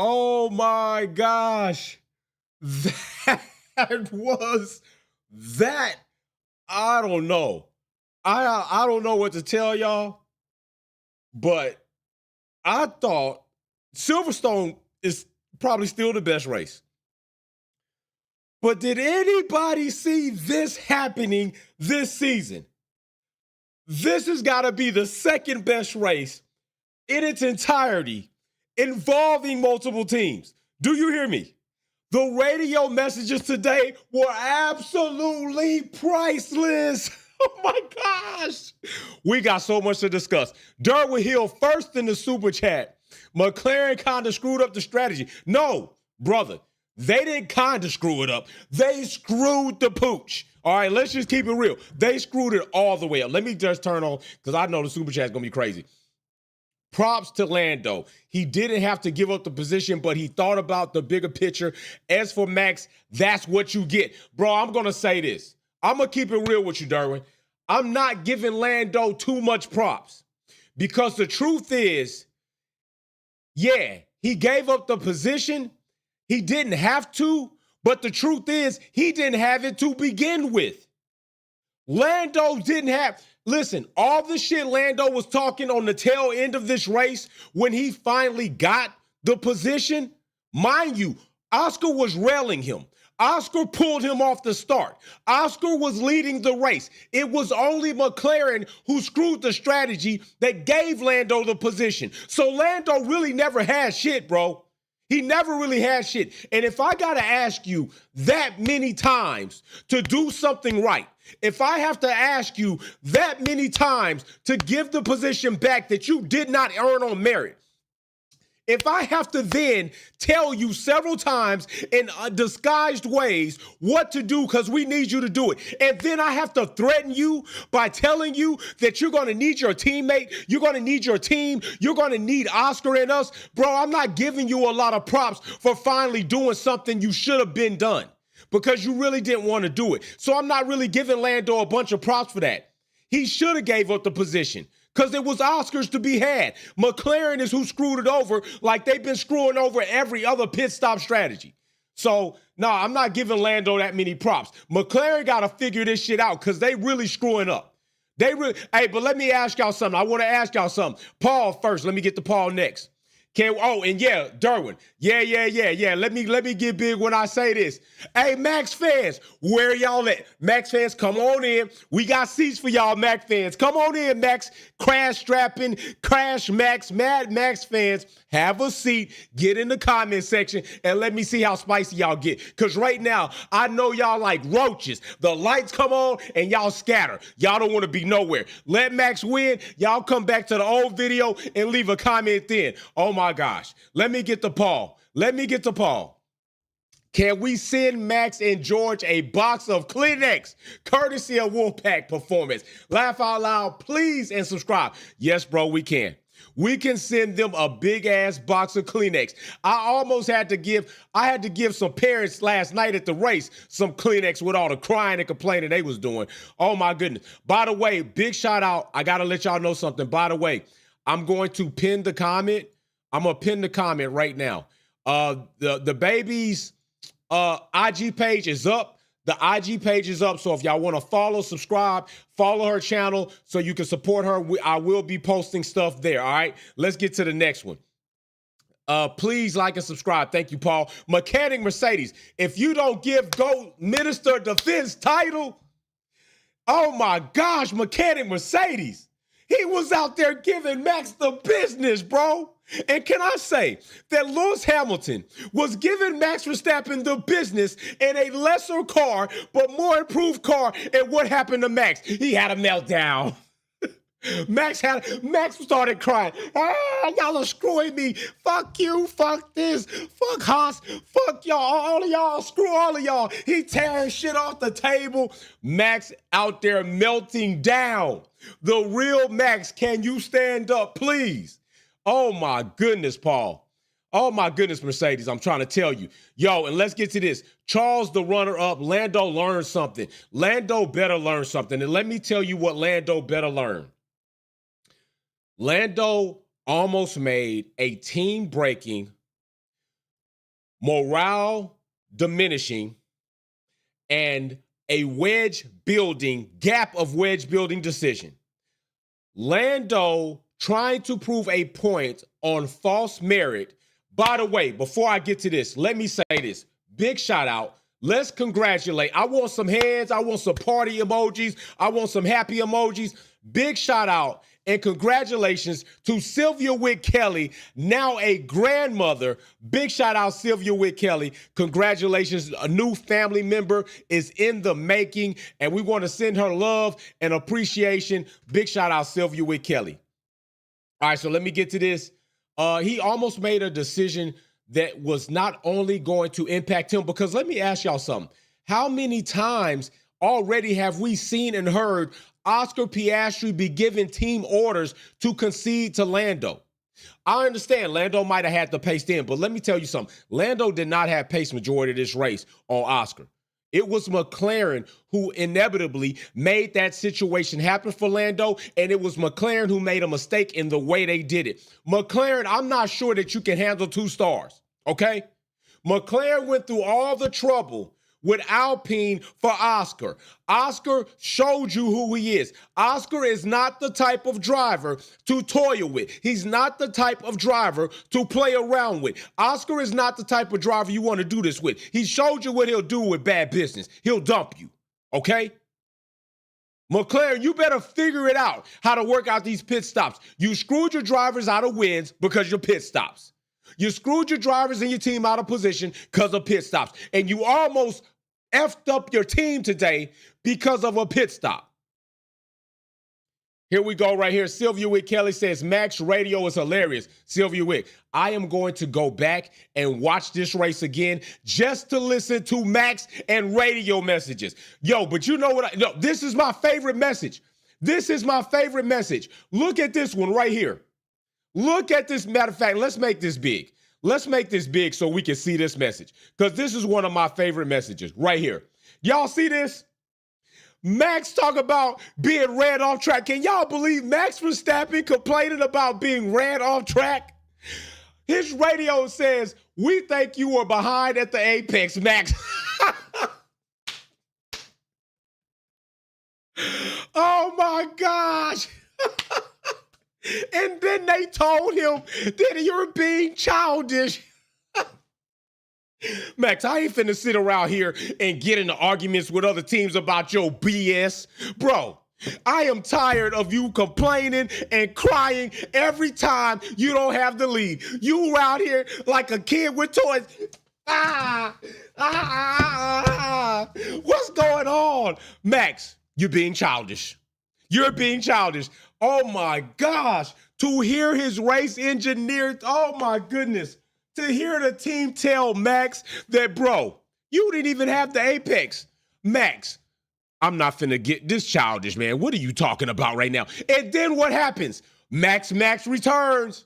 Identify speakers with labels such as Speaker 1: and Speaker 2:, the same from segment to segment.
Speaker 1: Oh my gosh. That was that. I don't know. I don't know what to tell y'all, but I thought Silverstone is probably still the best race. But did anybody see this happening this season? This has got to be the second best race in its entirety involving multiple teams. Do you hear me? The radio messages today were absolutely priceless. Oh my gosh. We got so much to discuss. Derwin Hill first in the super chat. McLaren kind of screwed up the strategy. No, brother, they didn't kind of screw it up. They screwed the pooch. All right, let's just keep it real. They screwed it all the way up. Let me just turn on, because I know the super chat is going to be crazy. Props to Lando. He didn't have to give up the position, but he thought about the bigger picture. As for Max, that's what you get. Bro, I'm going to say this. I'm going to keep it real with you, Derwin. I'm not giving Lando too much props because the truth is, yeah, he gave up the position. He didn't have to, but the truth is he didn't have it to begin with. Lando didn't have... Listen, all the shit Lando was talking on the tail end of this race when he finally got the position, mind you, Oscar was railing him. Oscar pulled him off the start. Oscar was leading the race. It was only McLaren who screwed the strategy that gave Lando the position. So Lando really never had shit, bro. He never really had shit. And if I got to ask you that many times to do something right, if I have to ask you that many times to give the position back that you did not earn on merit, if I have to then tell you several times in disguised ways what to do because we need you to do it, and then I have to threaten you by telling you that you're going to need your teammate, you're going to need your team, you're going to need Oscar and us, bro, I'm not giving you a lot of props for finally doing something you should have been done because you really didn't want to do it. So I'm not really giving Lando a bunch of props for that. He should have gave up the position, because there was Oscars to be had. McLaren is who screwed it over like they've been screwing over every other pit stop strategy. So, no, I'm not giving Lando that many props. McLaren got to figure this shit out because they really screwing up. Hey, but let me ask y'all something. I want to ask y'all something. Paul first. Let me get to Paul next. And yeah, Derwin. Yeah. Let me get big when I say this. Hey, Max fans, where y'all at? Max fans, come on in. We got seats for y'all, Max fans. Come on in, Max. Crash strapping, Crash Max, Mad Max fans. Have a seat. Get in the comment section and let me see how spicy y'all get. Because right now, I know y'all like roaches. The lights come on and y'all scatter. Y'all don't want to be nowhere. Let Max win. Y'all come back to the old video and leave a comment then. Oh my gosh. Let me get to Paul. Can we send Max and George a box of Kleenex, courtesy of Wolfpack Performance? Laugh out loud, please, and subscribe. Yes, bro, we can. We can send them a big-ass box of Kleenex. I had to give some parents last night at the race some Kleenex with all the crying and complaining they was doing. Oh, my goodness. By the way, big shout out. I got to let y'all know something. By the way, I'm going to pin the comment. I'm going to pin the comment right now. The baby's IG page is up. The IG page is up. So if y'all want to follow, subscribe, follow her channel so you can support her. I will be posting stuff there. All right. Let's get to the next one. Please like and subscribe. Thank you, Paul. Mechanic Mercedes. If you don't give GOAT Minister Defense title, oh my gosh, Mechanic Mercedes. He was out there giving Max the business, bro. And can I say that Lewis Hamilton was giving Max Verstappen the business in a lesser car, but more improved car, and what happened to Max? He had a meltdown. Max started crying. Y'all are screwing me. Fuck you. Fuck this. Fuck Haas. Fuck y'all. All of y'all. Screw all of y'all. He tearing shit off the table. Max out there melting down. The real Max, can you stand up, please? Oh, my goodness, Paul. Oh, my goodness, Mercedes, I'm trying to tell you. Yo, and let's get to this. Charles, the runner-up, Lando learned something. Lando better learn something. And let me tell you what Lando better learn. Lando almost made a team-breaking morale diminishing, and a gap of wedge building decision. Lando trying to prove a point on false merit. By the way, before I get to this, let me say this. Big shout out. Let's congratulate. I want some hands. I want some party emojis. I want some happy emojis. Big shout out and congratulations to Sylvia Witt Kelly, now a grandmother. Big shout out, Sylvia Witt Kelly. Congratulations. A new family member is in the making, and we want to send her love and appreciation. Big shout out, Sylvia Witt Kelly. All right, so let me get to this. He almost made a decision that was not only going to impact him, because let me ask y'all something. How many times already have we seen and heard Oscar Piastri be given team orders to concede to Lando? I understand Lando might have had the pace then, but let me tell you something. Lando did not have pace majority of this race on Oscar. It was McLaren who inevitably made that situation happen for Lando, and it was McLaren who made a mistake in the way they did it. McLaren, I'm not sure that you can handle 2 stars, okay? McLaren went through all the trouble with Alpine for Oscar. Oscar showed you who he is. Oscar is not the type of driver to toy with. He's not the type of driver to play around with. Oscar is not the type of driver you want to do this with. He showed you what he'll do with bad business. He'll dump you, okay? McLaren, you better figure it out, how to work out these pit stops. You screwed your drivers out of wins because your pit stops. You screwed your drivers and your team out of position because of pit stops. And you almost effed up your team today because of a pit stop. Here we go right here. Sylvia Witt Kelly says, Max radio is hilarious. Sylvia Witt, I am going to go back and watch this race again just to listen to Max and radio messages. Yo, but you know what? This is my favorite message. This is my favorite message. Look at this one right here. Look at this. Matter of fact, let's make this big. Let's make this big so we can see this message, because this is one of my favorite messages right here. Y'all see this? Max talk about being ran off track. Can y'all believe Max Verstappen complaining about being ran off track? His radio says, we think you were behind at the apex, Max. Oh my gosh. And then they told him that you're being childish. Max, I ain't finna sit around here and get into arguments with other teams about your BS. Bro, I am tired of you complaining and crying every time you don't have the lead. You around here like a kid with toys. What's going on? Max, you're being childish. You're being childish. Oh my gosh. To hear his race engineer, oh my goodness. To hear the team tell Max that, bro, you didn't even have the apex. Max, I'm not finna get this childish, man. What are you talking about right now? And then what happens? Max returns.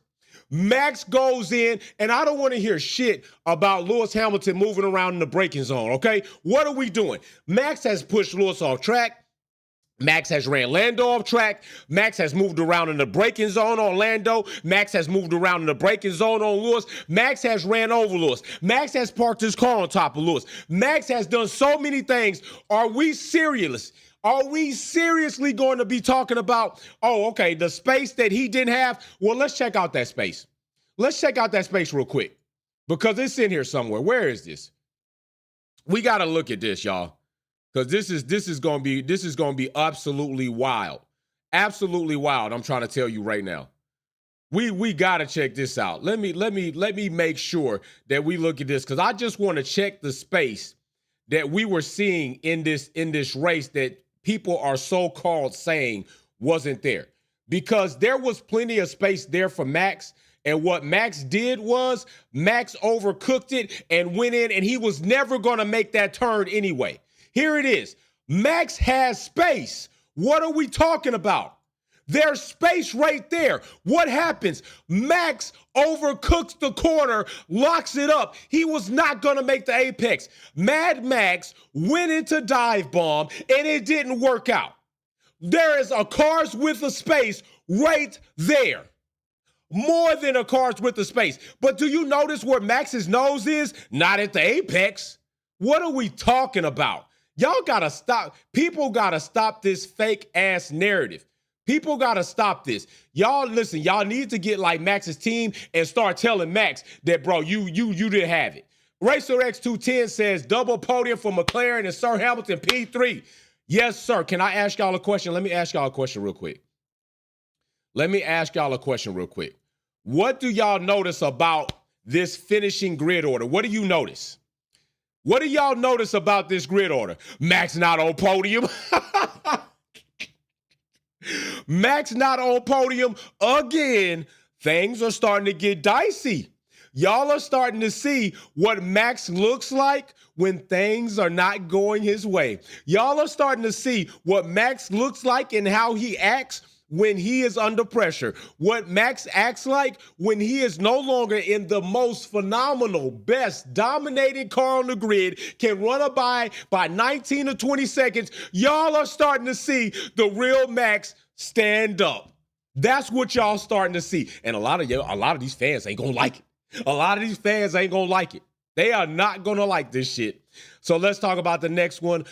Speaker 1: Max goes in, and I don't want to hear shit about Lewis Hamilton moving around in the braking zone, okay? What are we doing? Max has pushed Lewis off track. Max has ran Lando off track. Max has moved around in the braking zone on Lando. Max has moved around in the braking zone on Lewis. Max has ran over Lewis. Max has parked his car on top of Lewis. Max has done so many things. Are we serious? Are we seriously going to be talking about, oh, okay, the space that he didn't have? Well, let's check out that space. Let's check out that space real quick, because it's in here somewhere. Where is this? We got to look at this, y'all. Because this is gonna be absolutely wild. Absolutely wild. I'm trying to tell you right now. We gotta check this out. Let me make sure that we look at this, because I just want to check the space that we were seeing in this race that people are so-called saying wasn't there. Because there was plenty of space there for Max. And what Max did was Max overcooked it and went in, and he was never gonna make that turn anyway. Here it is. Max has space. What are we talking about? There's space right there. What happens? Max overcooks the corner, locks it up. He was not going to make the apex. Mad Max went into dive bomb, and it didn't work out. There is a car's width of space right there. More than a car's width of space. But do you notice where Max's nose is? Not at the apex. What are we talking about? Y'all gotta stop. People gotta stop this fake ass narrative. People gotta stop this. Y'all listen, y'all need to get like Max's team and start telling Max that, bro, you didn't have it. Racer X210 says double podium for McLaren and Sir Hamilton P3. Yes, sir. Can I ask y'all a question? Let me ask y'all a question real quick. What do y'all notice about this finishing grid order? What do you notice? What do y'all notice about this grid order? Max not on podium. Max not on podium again. Things are starting to get dicey. Y'all are starting to see what Max looks like when things are not going his way. Y'all are starting to see what Max looks like and how he acts when he is under pressure. What Max acts like when he is no longer in the most phenomenal, best, dominating car on the grid, can run by 19 or 20 seconds. Y'all are starting to see the real Max stand up. That's what y'all starting to see. And a lot of these fans ain't gonna like it. A lot of these fans ain't gonna like it. They are not gonna like this shit. So let's talk about the next one.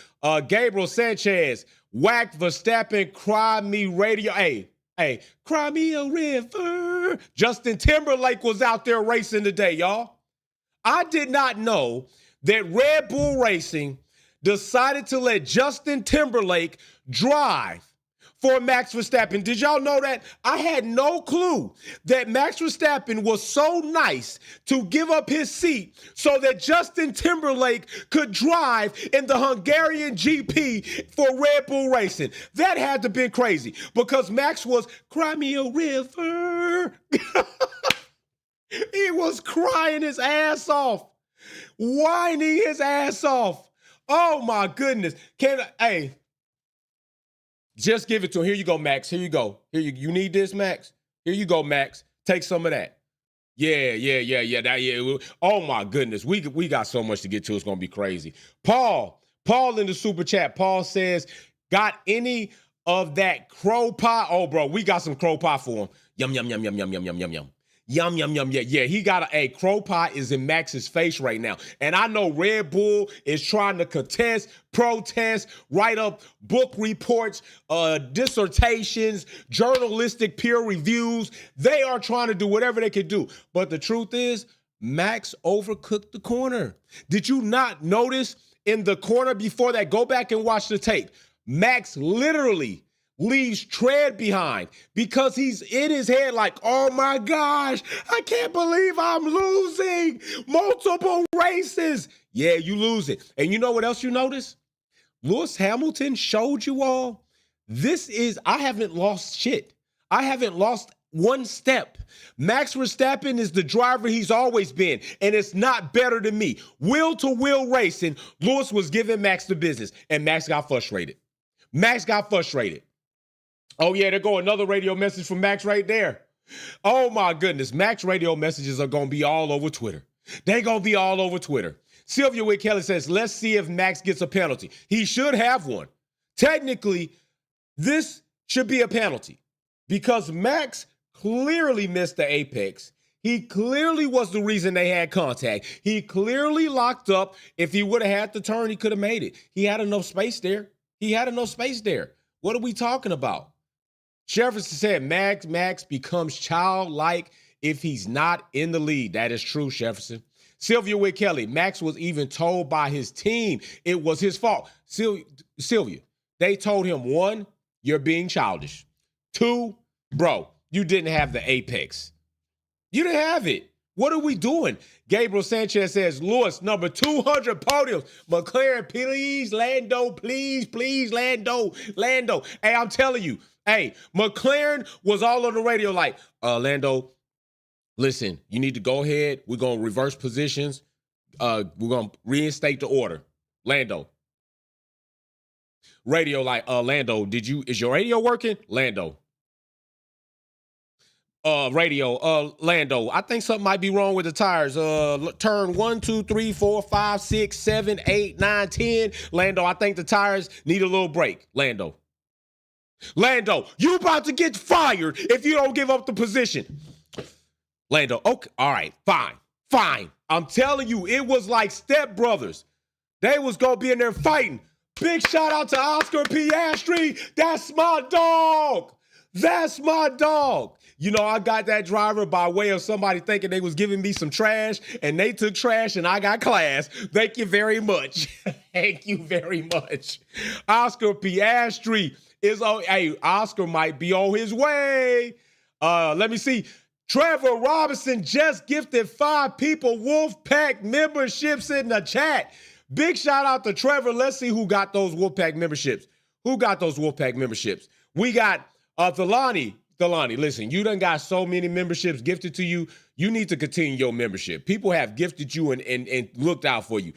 Speaker 1: Gabriel Sanchez, whack Verstappen, cry me radio. Hey, cry me a river. Justin Timberlake was out there racing today, y'all. I did not know that Red Bull Racing decided to let Justin Timberlake drive for Max Verstappen. Did y'all know that? I had no clue that Max Verstappen was so nice to give up his seat so that Justin Timberlake could drive in the Hungarian GP for Red Bull Racing. That had to have been crazy because Max was, cry me a river. He was crying his ass off, whining his ass off. Oh my goodness. Just give it to him. Here you go, Max. Here you go. You need this, Max? Here you go, Max. Take some of that. Yeah. Oh my goodness. We got so much to get to. It's gonna be crazy. Paul in the super chat. Paul says, got any of that crow pie? Oh, bro, we got some crow pie for him. Yum, yum, yum, yum, yum, yum, yum, yum, yum. Yum, yum, yum, yeah. He got a crow pie is in Max's face right now. And I know Red Bull is trying to contest, protest, write up book reports, dissertations, journalistic peer reviews. They are trying to do whatever they can do. But the truth is, Max overcooked the corner. Did you not notice in the corner before that? Go back and watch the tape. Max literally leaves tread behind because he's in his head like, oh my gosh, I can't believe I'm losing multiple races. Yeah, you lose it. And you know what else you notice? Lewis Hamilton showed you all, I haven't lost shit. I haven't lost one step. Max Verstappen is the driver he's always been, and it's not better than me. Wheel-to-wheel racing, Lewis was giving Max the business, and Max got frustrated. Oh, yeah, there go another radio message from Max right there. Oh, my goodness. Max radio messages are going to be all over Twitter. They're going to be all over Twitter. Sylvia Wick Kelly says, let's see if Max gets a penalty. He should have one. Technically, this should be a penalty because Max clearly missed the apex. He clearly was the reason they had contact. He clearly locked up. If he would have had the turn, he could have made it. He had enough space there. What are we talking about? Jefferson said Max becomes childlike if he's not in the lead. That is true, Jefferson. Sylvia Wick Kelly, Max was even told by his team it was his fault. Sylvia, they told him, 1, you're being childish. 2, bro, you didn't have the apex. You didn't have it. What are we doing? Gabriel Sanchez says, Lewis, number 200 podiums. McLaren, please, Lando, please, Lando. Hey, I'm telling you, McLaren was all on the radio like, Lando, listen, you need to go ahead. We're going to reverse positions. We're going to reinstate the order. Lando. Radio like, Lando, is your radio working? Lando. Lando, I think something might be wrong with the tires. Turn 1, 2, 3, 4, 5, 6, 7, 8, 9, 10. Lando, I think the tires need a little break. Lando, you about to get fired if you don't give up the position. Lando, okay, all right, fine. I'm telling you, it was like stepbrothers. They was going to be in there fighting. Big shout out to Oscar Piastri. That's my dog. That's my dog. You know, I got that driver by way of somebody thinking they was giving me some trash, and they took trash, and I got class. Thank you very much. Thank you very much. Oscar Piastri is on. Hey, Oscar might be on his way. Let me see. Trevor Robinson just gifted 5 people Wolfpack memberships in the chat. Big shout out to Trevor. Let's see who got those Wolfpack memberships. Who got those Wolfpack memberships? We got Thelani. Thelani, listen, you done got so many memberships gifted to you. You need to continue your membership. People have gifted you and looked out for you.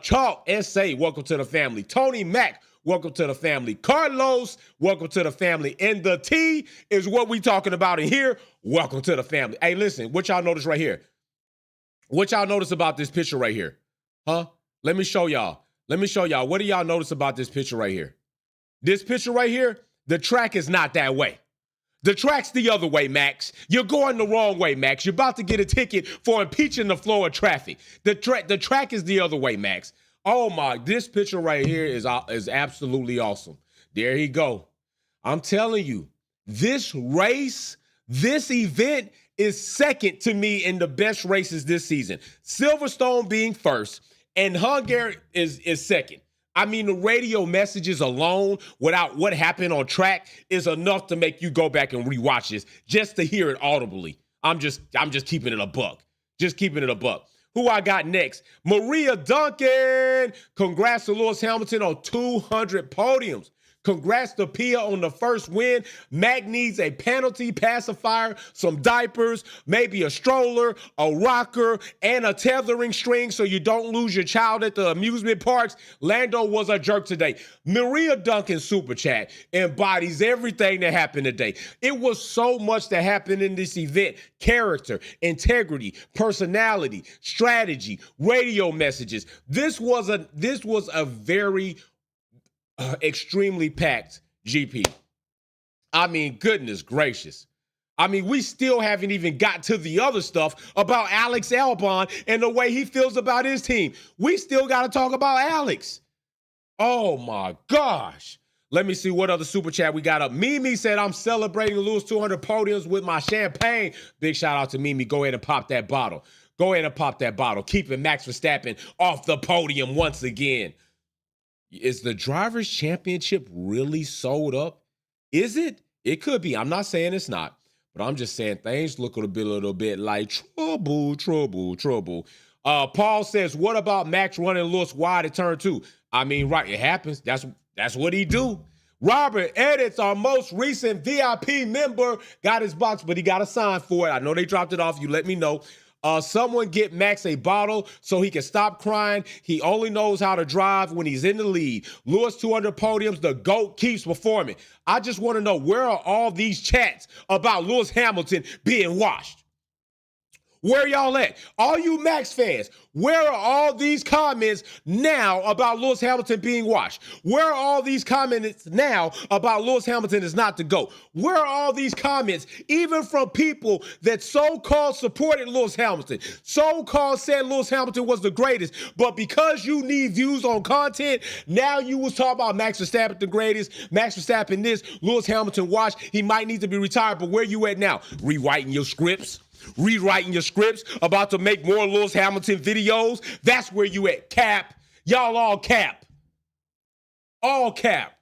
Speaker 1: Chalk S.A., welcome to the family. Tony Mack, welcome to the family. Carlos, welcome to the family. And the T is what we talking about in here. Welcome to the family. Hey, listen, what y'all notice right here? What y'all notice about this picture right here? Huh? Let me show y'all. What do y'all notice about this picture right here? This picture right here, the track is not that way. The track's the other way, Max. You're going the wrong way, Max. You're about to get a ticket for impeaching the flow of traffic. The track is the other way, Max. Oh my, this picture right here is absolutely awesome. There he go. I'm telling you, this race, this event is second to me in the best races this season. Silverstone being first, and Hungary is second. I mean, the radio messages alone, without what happened on track, is enough to make you go back and rewatch this just to hear it audibly. I'm just keeping it a buck. Just keeping it a buck. Who I got next? Maria Duncan. Congrats to Lewis Hamilton on 200 podiums. Congrats to Pia on the first win. Mac needs a penalty pacifier, some diapers, maybe a stroller, a rocker, and a tethering string so you don't lose your child at the amusement parks. Lando was a jerk today. Maria Duncan Super Chat embodies everything that happened today. It was so much that happened in this event. Character, integrity, personality, strategy, radio messages. This was a very extremely packed GP. I mean, goodness gracious. I mean, we still haven't even got to the other stuff about Alex Albon and the way he feels about his team. We still got to talk about Alex. Oh my gosh. Let me see what other super chat we got up. Mimi said, I'm celebrating Lewis 200 podiums with my champagne. Big shout out to Mimi. Go ahead and pop that bottle. Keeping Max Verstappen off the podium once again. Is the Drivers' Championship really sold up? Is it? It could be. I'm not saying it's not, but I'm just saying things look a little bit like trouble. Paul says, what about Max running Lewis wide at turn 2? I mean, right, it happens. That's what he do. Robert Edits, our most recent VIP member, got his box, but he got a sign for it. I know they dropped it off. You let me know. Someone get Max a bottle so he can stop crying. He only knows how to drive when he's in the lead. Lewis 200 podiums, the GOAT keeps performing. I just want to know, where are all these chats about Lewis Hamilton being washed? Where y'all at? All you Max fans, where are all these comments now about Lewis Hamilton being washed? Where are all these comments now about Lewis Hamilton is not the GOAT? Where are all these comments, even from people that so-called supported Lewis Hamilton, so-called said Lewis Hamilton was the greatest, but because you need views on content, now you was talking about Max Verstappen the greatest, Max Verstappen this, Lewis Hamilton washed, he might need to be retired, but where you at now? Rewriting your scripts about to make more Lewis Hamilton videos. That's where you at, cap. Y'all all cap. All cap.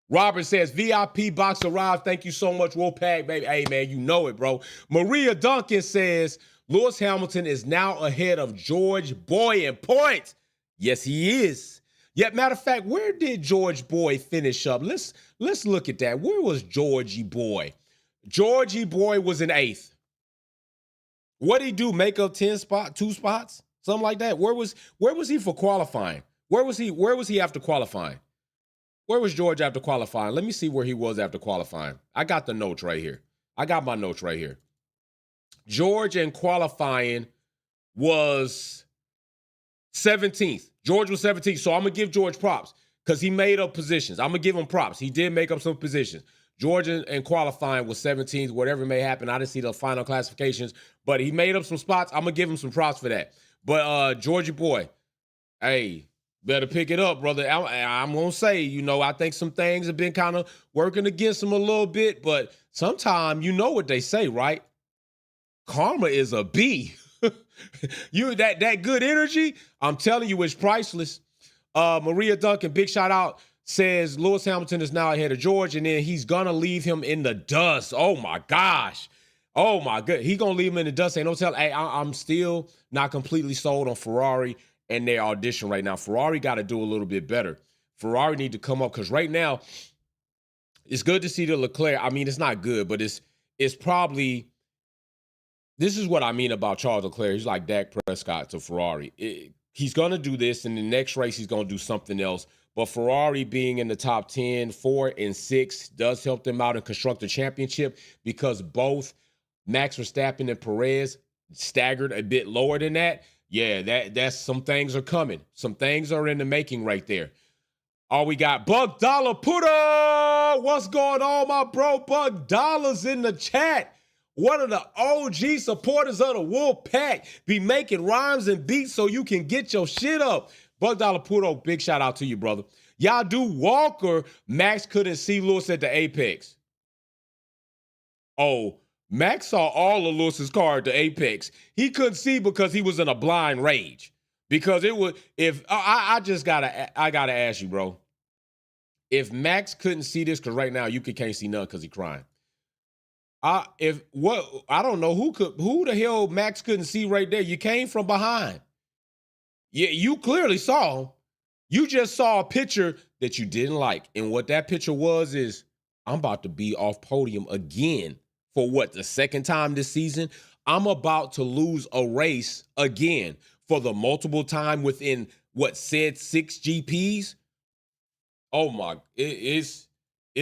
Speaker 1: Robert says, VIP box arrived. Thank you so much, Wolfpack, baby. Hey, man, you know it, bro. Maria Duncan says, Lewis Hamilton is now ahead of George Boy in points. Yes, he is. Yet, matter of fact, where did George Boy finish up? Let's look at that. Where was Georgie Boy? Georgie Boy was in 8th. What'd he do? Make up 2 spots? Something like that. Where was he for qualifying? Where was he after qualifying? Where was George after qualifying? Let me see where he was after qualifying. I got the notes right here. I got my notes right here. George in qualifying was 17th. George was 17th. So I'm going to give George props because he made up positions. I'm going to give him props. He did make up some positions. Georgia in qualifying was 17th, whatever may happen. I didn't see the final classifications, but he made up some spots. I'm going to give him some props for that. But Georgia boy, hey, better pick it up, brother. I'm going to say, I think some things have been kind of working against him a little bit, but sometimes you know what they say, right? Karma is a B. That good energy, I'm telling you, it's priceless. Maria Duncan, big shout out, says Lewis Hamilton is now ahead of George, and then he's going to leave him in the dust. Oh, my gosh. Oh, my God. He's going to leave him in the dust. Ain't no telling. Hey, I'm still not completely sold on Ferrari and their audition right now. Ferrari got to do a little bit better. Ferrari need to come up, because right now, it's good to see the Leclerc. I mean, it's not good, but it's probably, this is what I mean about Charles Leclerc. He's like Dak Prescott to Ferrari. He's going to do this, and the next race he's going to do something else. But Ferrari being in the top 10, 4 and 6 does help them out in Constructor Championship, because both Max Verstappen and Perez staggered a bit lower than that. Yeah, that's some things are coming. Some things are in the making right there. Oh, we got Buck Dollar Putter. What's going on, my bro? Buck Dollar's in the chat. One of the OG supporters of the Wolf Pack. Be making rhymes and beats so you can get your shit up. Buck Dollar Puto, big shout out to you, brother. Y'all do Walker. Max couldn't see Lewis at the apex. Oh, Max saw all of Lewis's car at the apex. He couldn't see because he was in a blind rage. Because it would, I gotta ask you, bro. If Max couldn't see this, because right now you can't see none because he's crying. I don't know who the hell Max couldn't see right there. You came from behind. Yeah, you clearly saw him. You just saw a picture that you didn't like. And what that picture was is, I'm about to be off podium again for the second time this season? I'm about to lose a race again for the multiple time within 6 GPs. Oh my, it's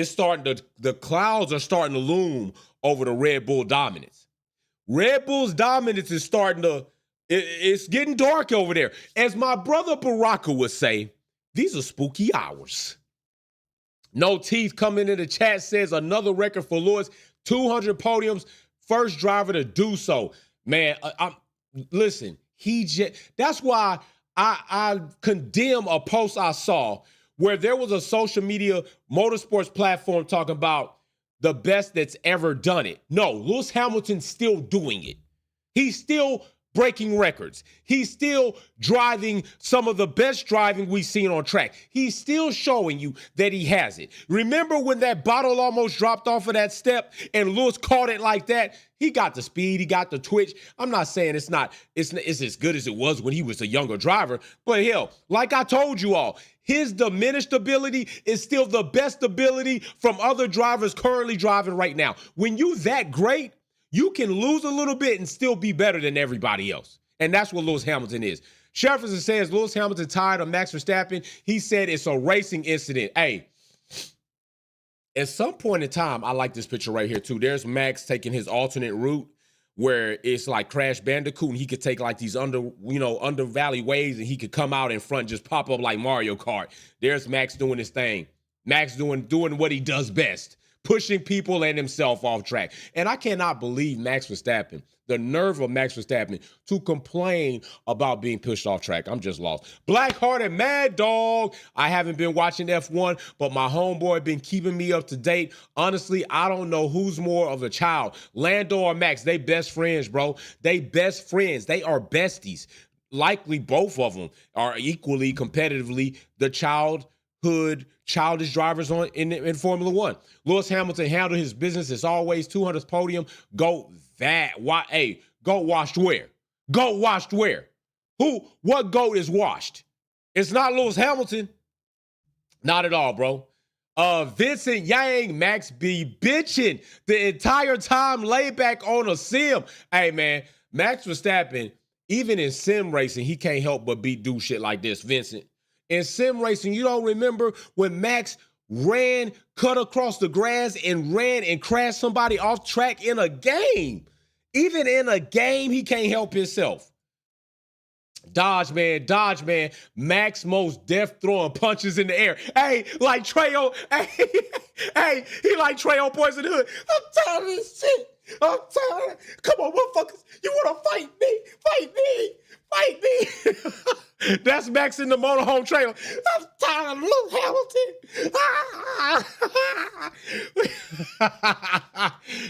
Speaker 1: starting the clouds are starting to loom over the Red Bull dominance. Red Bull's dominance is starting to, it's getting dark over there. As my brother Baraka would say, these are spooky hours. No Teeth coming in the chat says another record for Lewis, 200 podiums, first driver to do so. Man, listen, that's why I condemn a post I saw where there was a social media motorsports platform talking about the best that's ever done it. No, Lewis Hamilton's still doing it. He's still breaking records. He's still driving some of the best driving we've seen on track. He's still showing you that he has it. Remember when that bottle almost dropped off of that step and Lewis caught it like that? He got the speed, he got the twitch. I'm not saying it's as good as it was when he was a younger driver, but hell, like I told you all, his diminished ability is still the best ability from other drivers currently driving right now. When you that great, you can lose a little bit and still be better than everybody else. And that's what Lewis Hamilton is. Jefferson says Lewis Hamilton tired of Max Verstappen. He said it's a racing incident. Hey, at some point in time, I like this picture right here too. There's Max taking his alternate route where it's like Crash Bandicoot, and he could take like these under valley ways, and he could come out in front and just pop up like Mario Kart. There's Max doing his thing. Max doing what he does best, pushing people and himself off track. And I cannot believe Max Verstappen, the nerve of Max Verstappen to complain about being pushed off track. I'm just lost. Black-hearted Mad Dog. I haven't been watching F1, but my homeboy been keeping me up to date. Honestly, I don't know who's more of a child, Lando or Max. They best friends, bro. They best friends. They are besties. Likely both of them are equally competitively the childish drivers in Formula One. Lewis Hamilton handled his business as always. 200th podium. Go that. Why? Hey, go washed where? Go washed where? What goat is washed? It's not Lewis Hamilton. Not at all, bro. Vincent Yang, Max be bitching the entire time, laid back on a sim. Hey, man, Max Verstappen, even in sim racing, he can't help but do shit like this, Vincent. In sim racing, you don't remember when Max cut across the grass and ran and crashed somebody off track in a game. Even in a game, he can't help himself. Dodge man. Max most death throwing punches in the air. Hey, like Trey hey, he like Trey on Boys in the Hood. I'm tired of this shit. I'm tired. Come on, motherfuckers. You want to fight me? Fight me. That's Max in the motorhome trailer. I'm tired of Lewis Hamilton.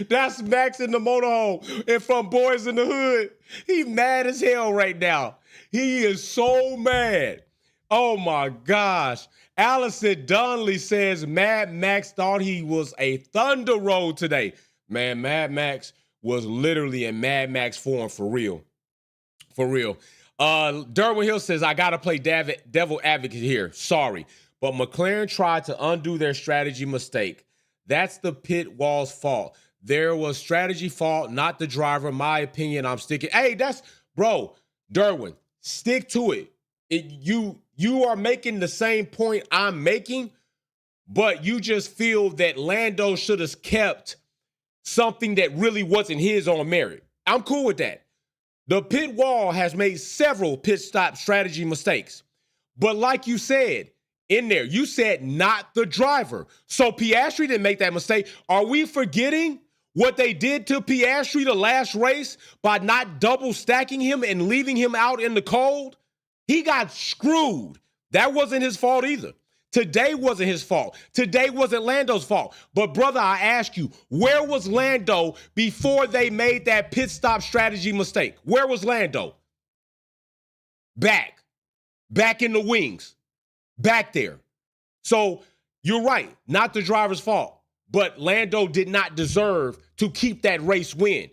Speaker 1: That's Max in the motorhome. And from Boys in the Hood, he mad as hell right now. He is so mad. Oh my gosh. Allison Donnelly says Mad Max thought he was a Thunder Road today. Man, Mad Max was literally in Mad Max form for real. For real. Derwin Hill says, I got to play devil advocate here. Sorry. But McLaren tried to undo their strategy mistake. That's the pit wall's fault. There was strategy fault, not the driver. My opinion, I'm sticking. Hey, bro, Derwin, stick to it. You are making the same point I'm making, but you just feel that Lando should have kept something that really wasn't his on merit. I'm cool with that. The pit wall has made several pit stop strategy mistakes. But like you said in there, you said not the driver. So Piastri didn't make that mistake. Are we forgetting what they did to Piastri the last race by not double stacking him and leaving him out in the cold? He got screwed. That wasn't his fault either. Today wasn't his fault. Today wasn't Lando's fault. But brother, I ask you, where was Lando before they made that pit stop strategy mistake? Where was Lando? Back in the wings, back there. So you're right, not the driver's fault, but Lando did not deserve to keep that race win.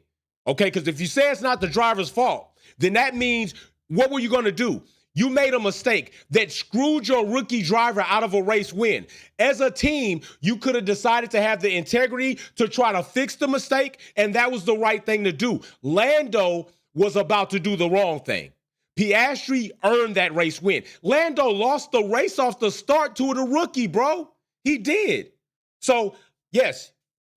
Speaker 1: Okay, because if you say it's not the driver's fault, then that means what were you going to do? You made a mistake that screwed your rookie driver out of a race win. As a team, you could have decided to have the integrity to try to fix the mistake, and that was the right thing to do. Lando was about to do the wrong thing. Piastri earned that race win. Lando lost the race off the start to the rookie, bro. He did. So, yes,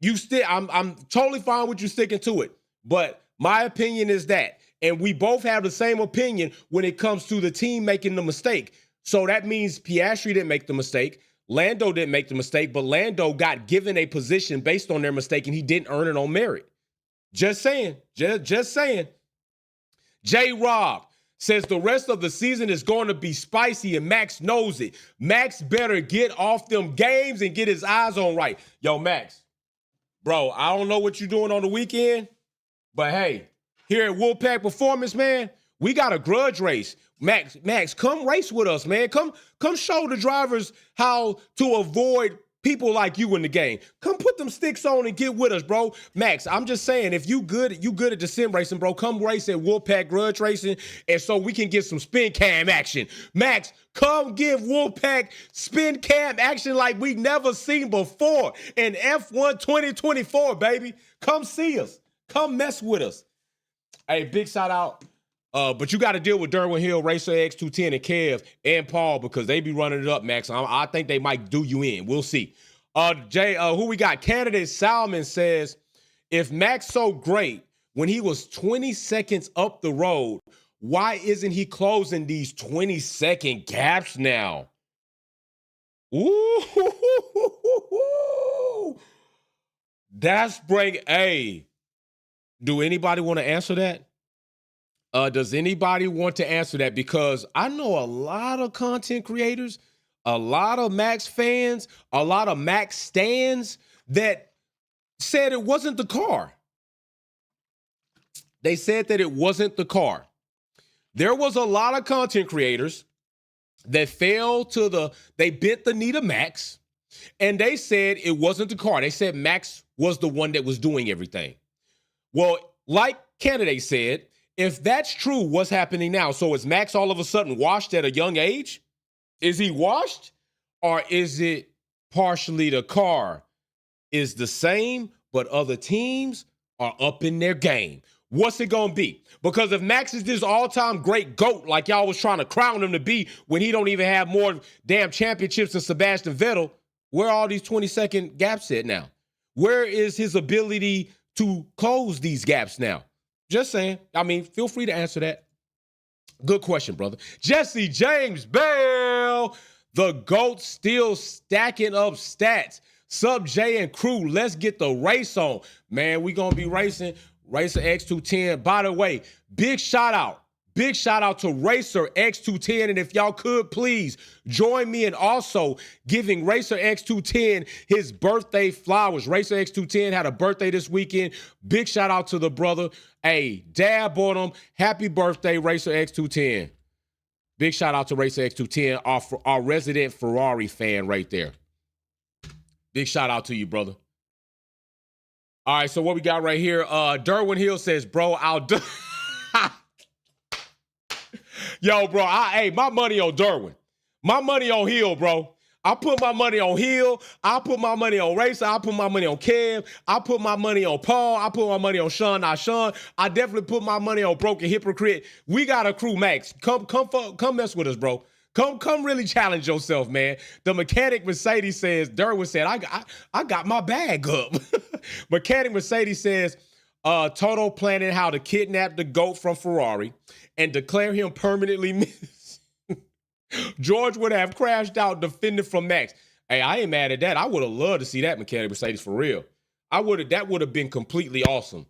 Speaker 1: I'm totally fine with you sticking to it. But my opinion is that. And we both have the same opinion when it comes to the team making the mistake. So that means Piastri didn't make the mistake. Lando didn't make the mistake, but Lando got given a position based on their mistake, and he didn't earn it on merit. Just saying. Just saying. J-Rob says the rest of the season is going to be spicy, and Max knows it. Max better get off them games and get his eyes on right. Yo, Max, bro, I don't know what you're doing on the weekend, but hey, here at Wolfpack Performance, man, we got a grudge race. Max, come race with us, man. Come show the drivers how to avoid people like you in the game. Come put them sticks on and get with us, bro. Max, I'm just saying, if you good at the sim racing, bro, come race at Wolfpack Grudge Racing, and so we can get some spin cam action. Max, come give Wolfpack spin cam action like we never seen before in F1 2024, baby. Come see us. Come mess with us. Hey, big shout out. But you got to deal with Derwin Hill, Racer X210, and Kev and Paul because they be running it up, Max. I think they might do you in. We'll see. Who we got? Candidate Salmon says, if Max so great when he was 20 seconds up the road, why isn't he closing these 20-second gaps now? Ooh, that's breaking. Hey. Do anybody want to answer that? Does anybody want to answer that? Because I know a lot of content creators, a lot of Max fans, a lot of Max stans that said it wasn't the car. They said that it wasn't the car. There was a lot of content creators that they bent the knee to Max, and they said it wasn't the car. They said Max was the one that was doing everything. Well, like Candidate said, if that's true, what's happening now? So is Max all of a sudden washed at a young age? Is he washed? Or is it partially the car is the same, but other teams are up in their game? What's it going to be? Because if Max is this all-time great GOAT like y'all was trying to crown him to be when he don't even have more damn championships than Sebastian Vettel, where are all these 20-second gaps at now? Where is his ability to close these gaps now? Just saying. I mean, feel free to answer that. Good question, brother. Jesse James Bell, the GOAT still stacking up stats. Sub J and crew, let's get the race on. Man, we gonna be racing Racer X210. By the way, big shout out to Racer X210. And if y'all could please join me in also giving Racer X210 his birthday flowers. Racer X210 had a birthday this weekend. Big shout out to the brother. Hey, dab on him. Happy birthday, Racer X210. Big shout out to Racer X210, our resident Ferrari fan right there. Big shout out to you, brother. All right, so what we got right here? Derwin Hill says, bro, I'll do. Yo, bro, hey, my money on Derwin. My money on Hill, bro. I put my money on Hill. I put my money on Racer. I put my money on Kev. I put my money on Paul. I put my money on Sean. Not Sean. I definitely put my money on Broken Hypocrite. We got a crew, Max. Come mess with us, bro. Come really challenge yourself, man. The mechanic Mercedes says, Derwin said, I got my bag up. Mechanic Mercedes says, Toto planning how to kidnap the GOAT from Ferrari and declare him permanently missing. George would have crashed out defending from Max. Hey, I ain't mad at that. I would have loved to see that mechanic Mercedes for real. That would have been completely awesome.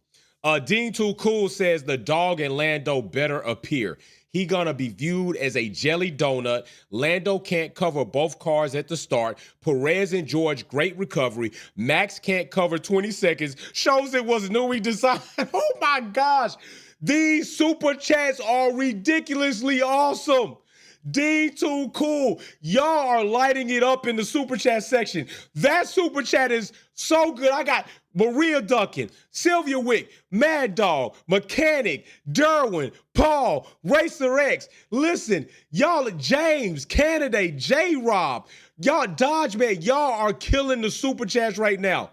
Speaker 1: Dean Too Cool says the dog and Lando better appear. He gonna be viewed as a jelly donut. Lando can't cover both cars at the start. Perez and George, great recovery. Max can't cover 20 seconds. Shows it was Newey design. Oh my gosh. These super chats are ridiculously awesome. D Too Cool. Y'all are lighting it up in the super chat section. That super chat is so good. I got Maria Duncan, Sylvia Wick, Mad Dog, Mechanic, Derwin, Paul, Racer X. Listen, y'all, James, Candidate, J-Rob, y'all, Dodge Man, y'all are killing the super chats right now.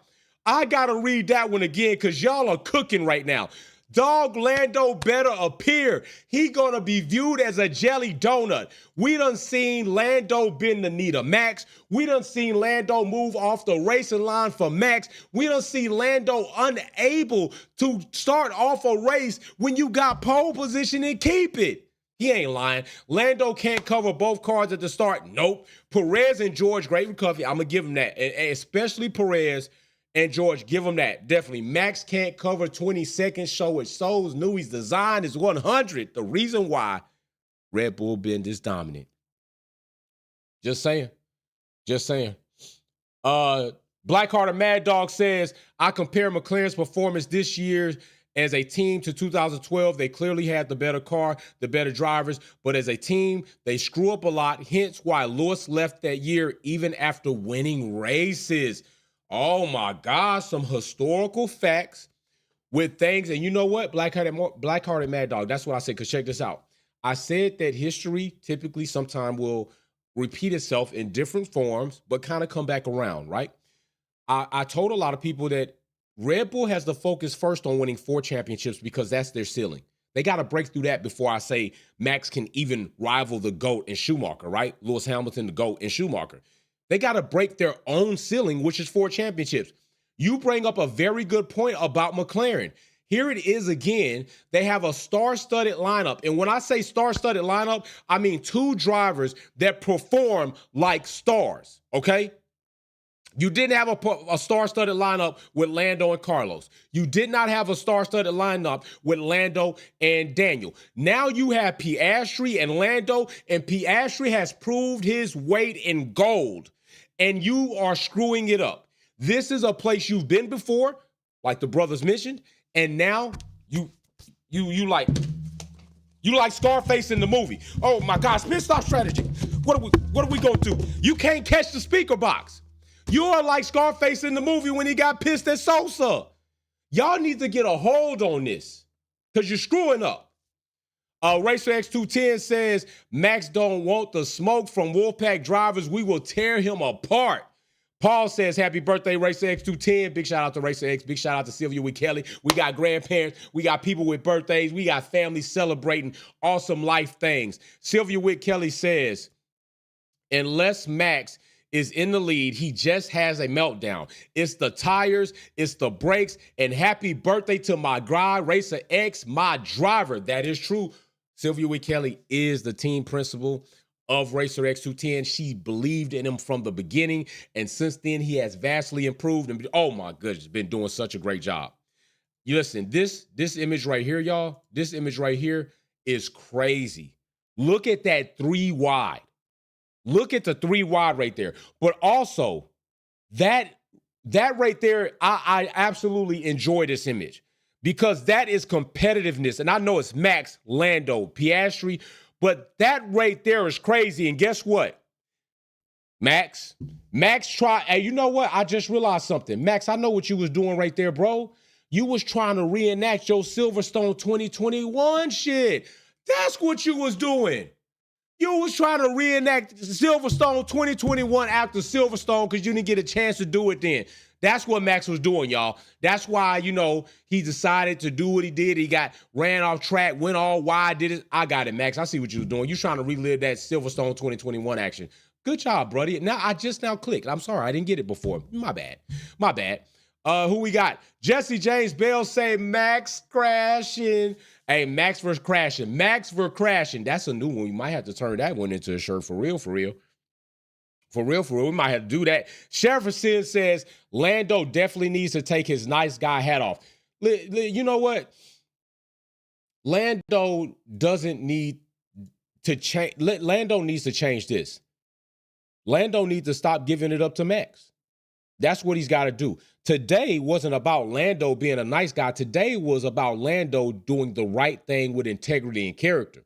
Speaker 1: I gotta read that one again because y'all are cooking right now. Dog Lando better appear. He gonna be viewed as a jelly donut. We done seen Lando bend the knee to Max. We done seen Lando move off the racing line for Max. We done seen Lando unable to start off a race when you got pole position and keep it. He ain't lying. Lando can't cover both cars at the start. Nope. Perez and George, great recovery. I'm gonna give him that, and especially Perez and George, give him that. Definitely. Max can't cover 20 seconds. Show it shows Newey's design is 100. The reason why Red Bull been this dominant. Just saying. Blackhearted Mad Dog says, I compare McLaren's performance this year as a team to 2012. They clearly had the better car, the better drivers, but as a team, they screw up a lot. Hence why Lewis left that year even after winning races. Oh my gosh, some historical facts with things. And you know what? Blackhearted Mad Dog. That's what I said, because check this out. I said that history typically sometime will repeat itself in different forms, but kind of come back around, right? I told a lot of people that Red Bull has to focus first on winning 4 championships because that's their ceiling. They got to break through that before I say Max can even rival the GOAT and Schumacher, right? Lewis Hamilton, the GOAT and Schumacher. They got to break their own ceiling, which is 4 championships. You bring up a very good point about McLaren. Here it is again. They have a star-studded lineup. And when I say star-studded lineup, I mean 2 drivers that perform like stars, okay? You didn't have a star-studded lineup with Lando and Carlos. You did not have a star-studded lineup with Lando and Daniel. Now you have Piastri and Lando, and Piastri has proved his weight in gold, and you are screwing it up. This is a place you've been before, like the brothers mentioned, and now you like Scarface in the movie. Oh my gosh, pit stop strategy. What are we gonna do? You can't catch the speaker box. You are like Scarface in the movie when he got pissed at Sosa. Y'all need to get a hold on this because you're screwing up. Racer X210 says, Max don't want the smoke from Wolfpack drivers. We will tear him apart. Paul says, happy birthday, Racer X210. Big shout out to Racer X. Big shout out to Sylvia with Kelly. We got grandparents. We got people with birthdays. We got families celebrating awesome life things. Sylvia with Kelly says, unless Max is in the lead, he just has a meltdown. It's the tires, it's the brakes, and happy birthday to my guy, Racer X, my driver. That is true. Sylvia Wade Kelly is the team principal of Racer X210. She believed in him from the beginning, and since then he has vastly improved. And oh my goodness, been doing such a great job. You listen, this image right here, y'all. This image right here is crazy. Look at that 3 wide. Look at the 3 wide right there. But also, that right there, I absolutely enjoy this image because that is competitiveness. And I know it's Max, Lando, Piastri, but that right there is crazy. And guess what? Max tried. Hey, you know what? I just realized something. Max, I know what you was doing right there, bro. You was trying to reenact your Silverstone 2021 shit. That's what you was doing. You was trying to reenact Silverstone 2021 after Silverstone because you didn't get a chance to do it then. That's what Max was doing, y'all. That's why, he decided to do what he did. He ran off track, went all wide, did it. I got it, Max. I see what you was doing. You trying to relive that Silverstone 2021 action. Good job, buddy. Now, I just now clicked. I'm sorry. I didn't get it before. My bad. Who we got? Jesse James Bell say Max crashing. Hey, Max versus crashing. Max versus crashing. That's a new one. We might have to turn that one into a shirt for real. For real. We might have to do that. Sheriff Sid says Lando definitely needs to take his nice guy hat off. You know what? Lando doesn't need to change. Lando needs to change this. Lando needs to stop giving it up to Max. That's what he's got to do. Today wasn't about Lando being a nice guy. Today was about Lando doing the right thing with integrity and character.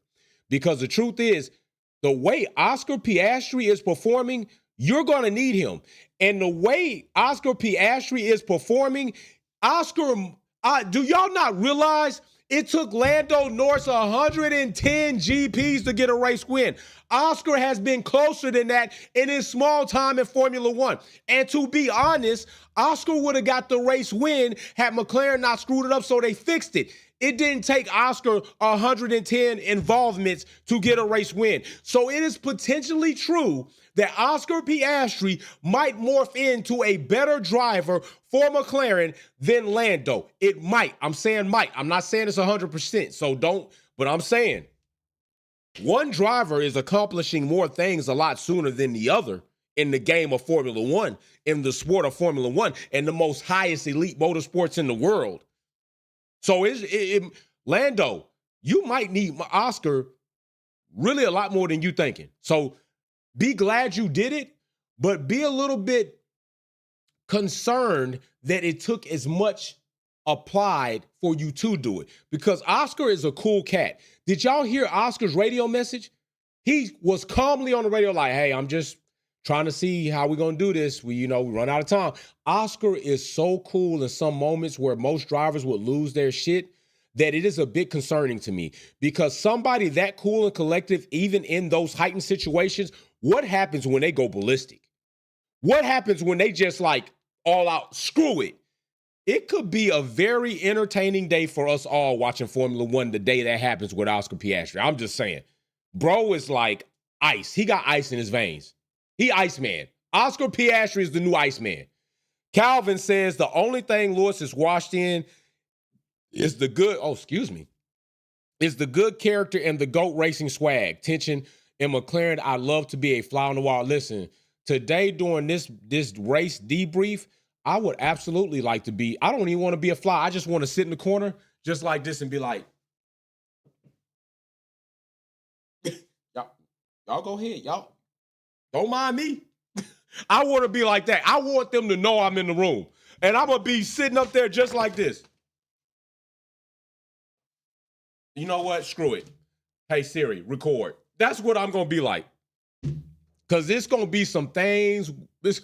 Speaker 1: Because the truth is, the way Oscar Piastri is performing, you're going to need him. And the way Oscar Piastri is performing, do y'all not realize it took Lando Norris 110 GPs to get a race win? Oscar has been closer than that in his small time in Formula One. And to be honest, Oscar would have got the race win had McLaren not screwed it up, so they fixed it. It didn't take Oscar 110 involvements to get a race win. So it is potentially true that Oscar Piastri might morph into a better driver for McLaren than Lando. It might. I'm saying might. I'm not saying it's 100%. So don't, but I'm saying one driver is accomplishing more things a lot sooner than the other in the game of Formula One, in the sport of Formula One, and the most highest elite motorsports in the world. So Lando, you might need Oscar really a lot more than you thinking. So be glad you did it, but be a little bit concerned that it took as much applied for you to do it, because Oscar is a cool cat. Did y'all hear Oscar's radio message? He was calmly on the radio like, hey, I'm just trying to see how we're going to do this. We run out of time. Oscar is so cool in some moments where most drivers would lose their shit that it is a bit concerning to me, because somebody that cool and collective, even in those heightened situations, what happens when they go ballistic? What happens when they just all out, screw it? It could be a very entertaining day for us all watching Formula One the day that happens with Oscar Piastri. I'm just saying. Bro is like ice. He got ice in his veins. He Iceman. Oscar Piastri is the new Iceman. Calvin says the only thing Lewis is washed in is the good, is the good character and the GOAT racing swag. Tension in McLaren, I'd love to be a fly on the wall. Listen, today during this race debrief, I would absolutely like to be, I don't even want to be a fly. I just want to sit in the corner just like this and be like, y'all go ahead. Y'all don't mind me. I want to be like that. I want them to know I'm in the room. And I'm going to be sitting up there just like this. You know what? Screw it. Hey, Siri, record. That's what I'm going to be like. Because it's going to be some things, it's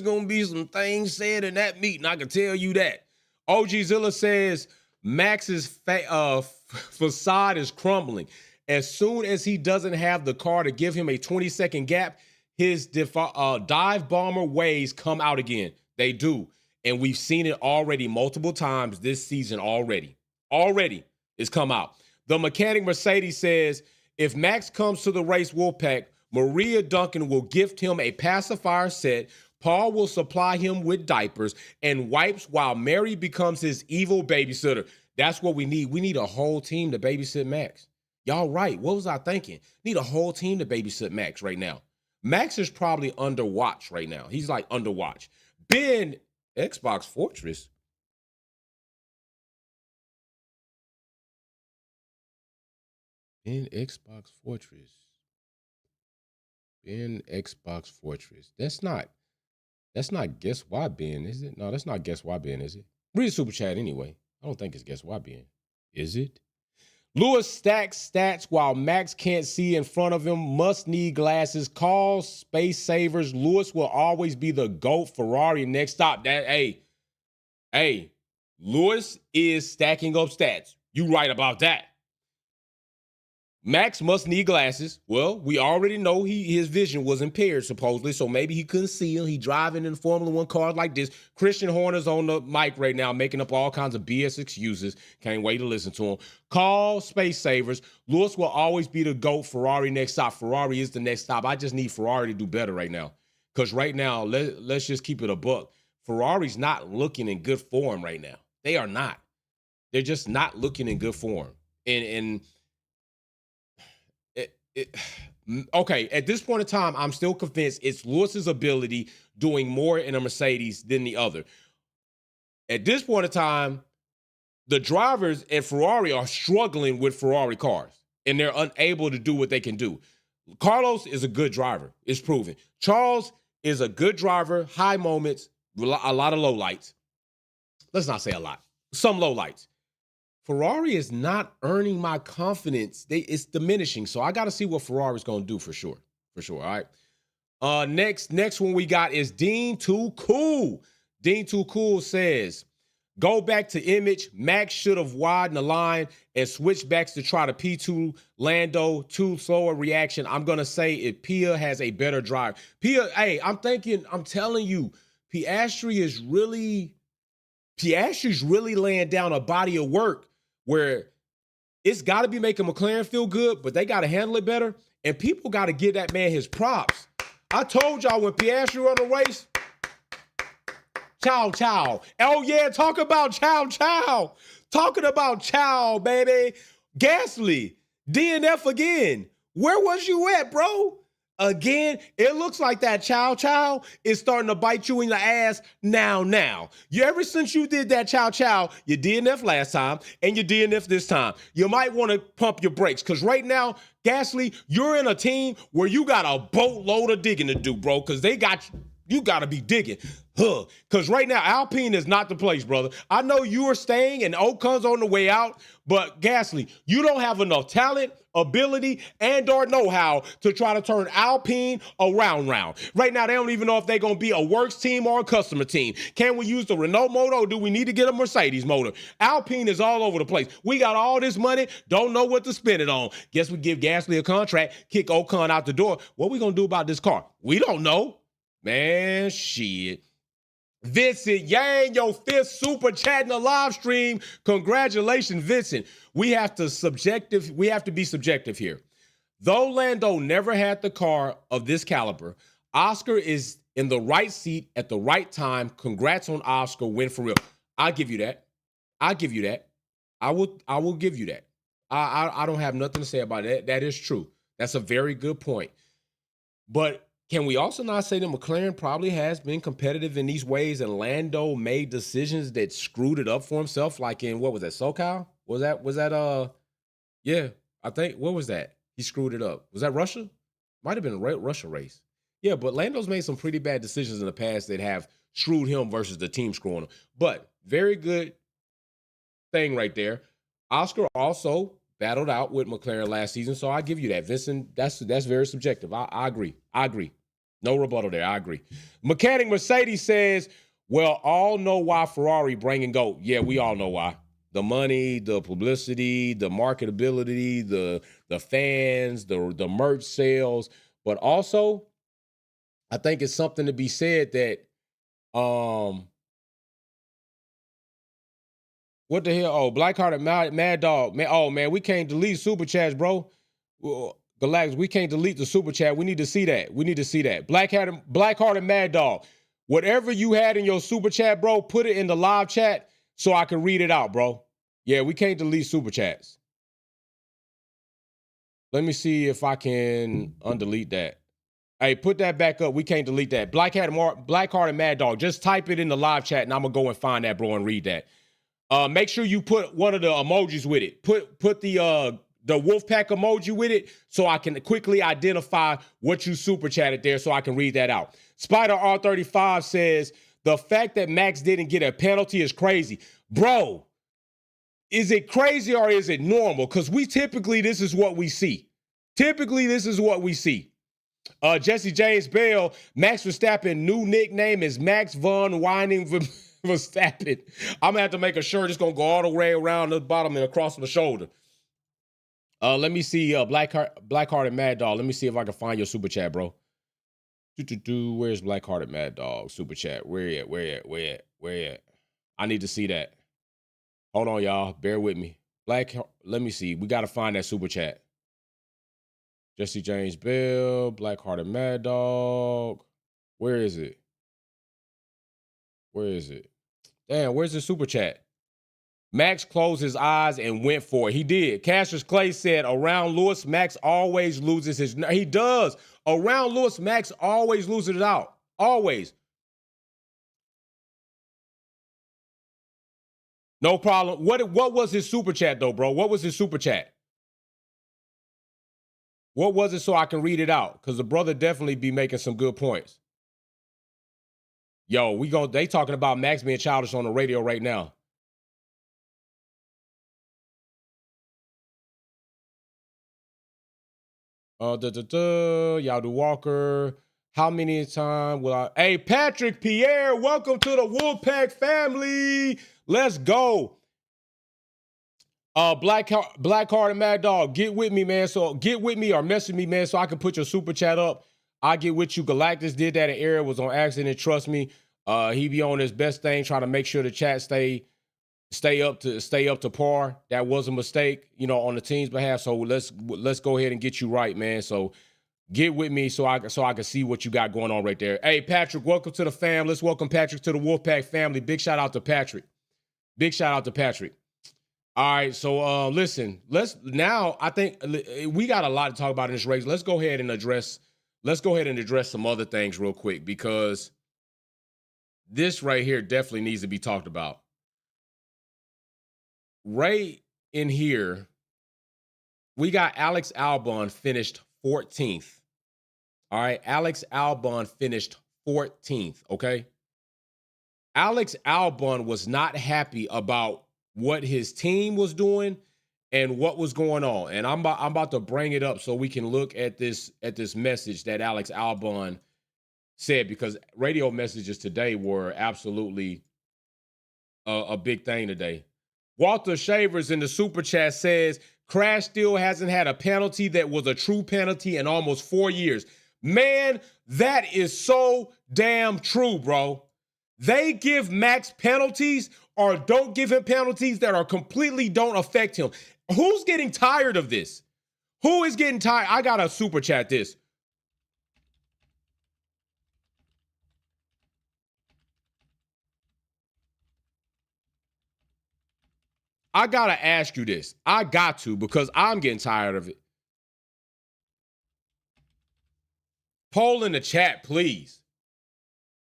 Speaker 1: going to be some things said in that meeting. I can tell you that. OG Zilla says Max's facade is crumbling. As soon as he doesn't have the car to give him a 20-second gap, his dive bomber ways come out again. They do. And we've seen it already multiple times this season already. Already it's come out. The mechanic Mercedes says, if Max comes to the race Wolfpack, Maria Duncan will gift him a pacifier set. Paul will supply him with diapers and wipes while Mary becomes his evil babysitter. That's what we need. We need a whole team to babysit Max. Y'all right. What was I thinking? Need a whole team to babysit Max right now. Max is probably under watch right now. He's like under watch. Ben, Xbox Fortress. Ben Xbox Fortress. Ben Xbox Fortress. That's not guess why Ben, is it? No, that's not guess why Ben, is it? Read the super chat anyway. I don't think it's guess why Ben. Is it? Lewis stacks stats while Max can't see in front of him. Must need glasses. Call space savers. Lewis will always be the GOAT. Ferrari next stop. Hey, Lewis is stacking up stats. You right about that. Max must need glasses. Well, we already know his vision was impaired, supposedly, so maybe he couldn't see him. He driving in Formula One cars like this. Christian Horner's on the mic right now, making up all kinds of BS excuses. Can't wait to listen to him. Call space savers. Lewis will always be the GOAT. Ferrari next stop. Ferrari is the next stop. I just need Ferrari to do better right now. Because right now, let's just keep it a buck. Ferrari's not looking in good form right now. They are not. They're just not looking in good form. And okay, at this point in time, I'm still convinced it's Lewis's ability doing more in a Mercedes than the other. At this point in time, the drivers at Ferrari are struggling with Ferrari cars, and they're unable to do what they can do. Carlos is a good driver. It's proven. Charles is a good driver, high moments, a lot of low lights. Let's not say a lot. Some low lights. Ferrari is not earning my confidence. It's diminishing. So I got to see what Ferrari's going to do for sure. For sure. All right. Next one we got is Dean Too Cool. Dean Too Cool says, go back to image. Max should have widened the line and switched backs to try to P2 Lando. Too slower reaction. I'm going to say if Pia has a better drive. Pia, hey, I'm telling you, Piastri's really laying down a body of work where it's got to be making McLaren feel good, but they got to handle it better. And people got to give that man his props. I told y'all when Piastri run a race, chow. Oh, yeah, talk about chow. Talking about chow, baby. Gasly, DNF again. Where was you at, bro? Again, it looks like that chow is starting to bite you in the ass now. Ever since you did that chow, you DNF last time and you DNF this time. You might want to pump your brakes because right now, Gasly, you're in a team where you got a boatload of digging to do, bro, because you got to be digging. Because right now, Alpine is not the place, brother. I know you are staying and Ocon's on the way out, but Gasly, you don't have enough talent, ability, and or know-how to try to turn Alpine around. Right now, they don't even know if they're going to be a works team or a customer team. Can we use the Renault motor or do we need to get a Mercedes motor? Alpine is all over the place. We got all this money, don't know what to spend it on. Guess we give Gasly a contract, kick Ocon out the door. What we going to do about this car? We don't know. Man, shit. Vincent Yang, your fifth super chat in the live stream. Congratulations, Vincent. We have to be subjective here. Though Lando never had the car of this caliber, Oscar is in the right seat at the right time. Congrats on Oscar. Win for real. I'll give you that. I will give you that. I don't have nothing to say about that. That is true. That's a very good point. But can we also not say that McLaren probably has been competitive in these ways and Lando made decisions that screwed it up for himself? Like in, what was that, SoCal? Yeah, I think, what was that? He screwed it up. Was that Russia? Might have been a Russia race. Yeah, but Lando's made some pretty bad decisions in the past that have screwed him versus the team screwing him. But very good thing right there. Oscar also battled out with McLaren last season, so I give you that. Vincent, that's very subjective. I agree. No rebuttal there. I agree. Mechanic Mercedes says, well, all know why Ferrari bring and go. Yeah, we all know why. The money, the publicity, the marketability, the fans, the merch sales. But also, I think it's something to be said that what the hell? Oh, Blackhearted Mad Dog. Man, oh, man, we can't delete super chats, bro. Galactus, we can't delete the super chat. We need to see that. Blackhearted Mad Dog. Whatever you had in your super chat, bro, put it in the live chat so I can read it out, bro. Yeah, we can't delete super chats. Let me see if I can undelete that. Hey, put that back up. We can't delete that. Blackheart and Mad Dog. Just type it in the live chat, and I'm gonna go and find that, bro, and read that. Make sure you put one of the emojis with it. Put the Wolfpack emoji with it, so I can quickly identify what you super chatted there, so I can read that out. Spider R35 says the fact that Max didn't get a penalty is crazy, bro. Is it crazy or is it normal? Because this is what we see. Typically, this is what we see. Jesse James Bell, Max Verstappen, new nickname is Max Von Whining Verstappen. I'm gonna have to make a shirt. It's gonna go all the way around the bottom and across my shoulder. Let me see, Blackhearted Mad Dog. Let me see if I can find your super chat, bro. Where's Blackhearted Mad Dog super chat? Where at? I need to see that. Hold on, y'all. Bear with me. Let me see. We gotta find that super chat. Jesse James Bell, Blackhearted Mad Dog. Where is it? Damn, where's the super chat? Max closed his eyes and went for it. He did. Cassius Clay said, around Lewis, Max always loses his... He does. Around Lewis, Max always loses it out. Always. No problem. What was his super chat, though, bro? What was his super chat? What was it so I can read it out? Because the brother definitely be making some good points. Yo, they talking about Max being childish on the radio right now. Yadu Walker. How many times will I... Hey, Patrick Pierre, welcome to the Wolfpack family. Let's go. Blackheart and Mad Dog, get with me, man. So get with me or message me, man, so I can put your super chat up. I get with you. Galactus did that in error, was on accident. Trust me. He be on his best thing, trying to make sure the chat stay up to par. That was a mistake, on the team's behalf. So let's go ahead and get you right, man. So get with me so I can see what you got going on right there. Hey, Patrick, welcome to the fam. Let's welcome Patrick to the Wolfpack family. Big shout out to Patrick. All right, so listen, I think we got a lot to talk about in this race. Let's go ahead and address some other things real quick, because this right here definitely needs to be talked about. Right in here, we got Alex Albon finished 14th. All right, Alex Albon finished 14th, okay? Alex Albon was not happy about what his team was doing and what was going on. And I'm about to bring it up so we can look at this message that Alex Albon said, because radio messages today were absolutely a big thing today. Walter Shavers in the super chat says, Crash still hasn't had a penalty that was a true penalty in almost 4 years. Man, that is so damn true, bro. They give Max penalties or don't give him penalties that are completely don't affect him. Who's getting tired of this? Who is getting tired? I got to super chat this. I got to ask you this. I got to, because I'm getting tired of it. Poll in the chat, please.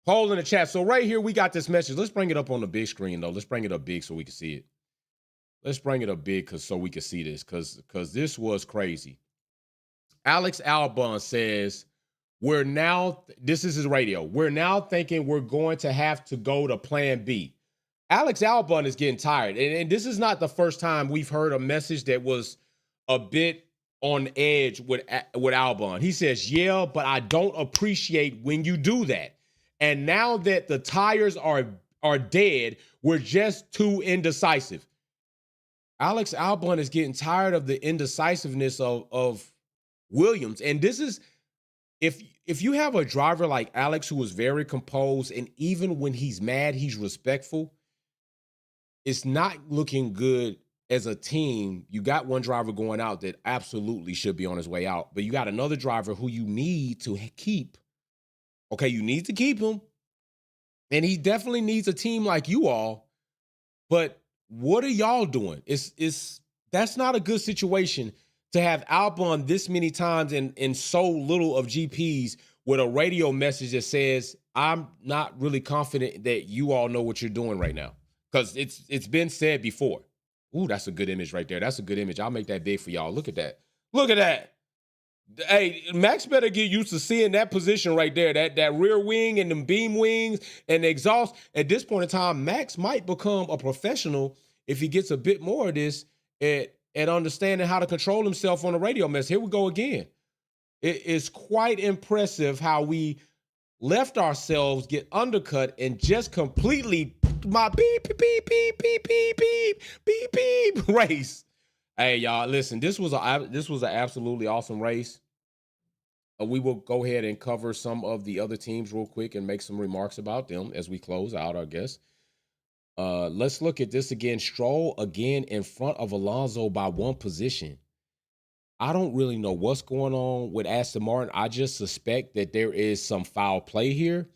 Speaker 1: Poll in the chat. So right here, we got this message. Let's bring it up on the big screen, though. Let's bring it up big so we can see it. Let's bring it up big so we can see this, because this was crazy. Alex Albon says, this is his radio, we're now thinking we're going to have to go to plan B. Alex Albon is getting tired. And this is not the first time we've heard a message that was a bit on edge with Albon. He says, yeah, but I don't appreciate when you do that. And now that the tires are dead, we're just too indecisive. Alex Albon is getting tired of the indecisiveness of Williams. And this is, if you have a driver like Alex who is very composed, and even when he's mad, he's respectful, it's not looking good as a team. You got one driver going out that absolutely should be on his way out, but you got another driver who you need to keep. Okay, you need to keep him, and he definitely needs a team like you all. But what are y'all doing? That's not a good situation to have Albon this many times in so little of GPs with a radio message that says, I'm not really confident that you all know what you're doing right now. Because it's been said before. Ooh, that's a good image right there. That's a good image. I'll make that big for y'all. Look at that. Look at that. Hey, Max better get used to seeing that position right there, that rear wing and them beam wings and the exhaust. At this point in time, Max might become a professional if he gets a bit more of this at understanding how to control himself on the radio mess. Here we go again. It is quite impressive how we left ourselves get undercut and just completely my beep, beep, beep, beep, beep, beep, beep, beep, beep race. Hey, y'all, listen, this was an absolutely awesome race. We will go ahead and cover some of the other teams real quick and make some remarks about them as we close out, I guess. Let's look at this again. Stroll again in front of Alonso by one position. I don't really know what's going on with Aston Martin. I just suspect that there is some foul play here.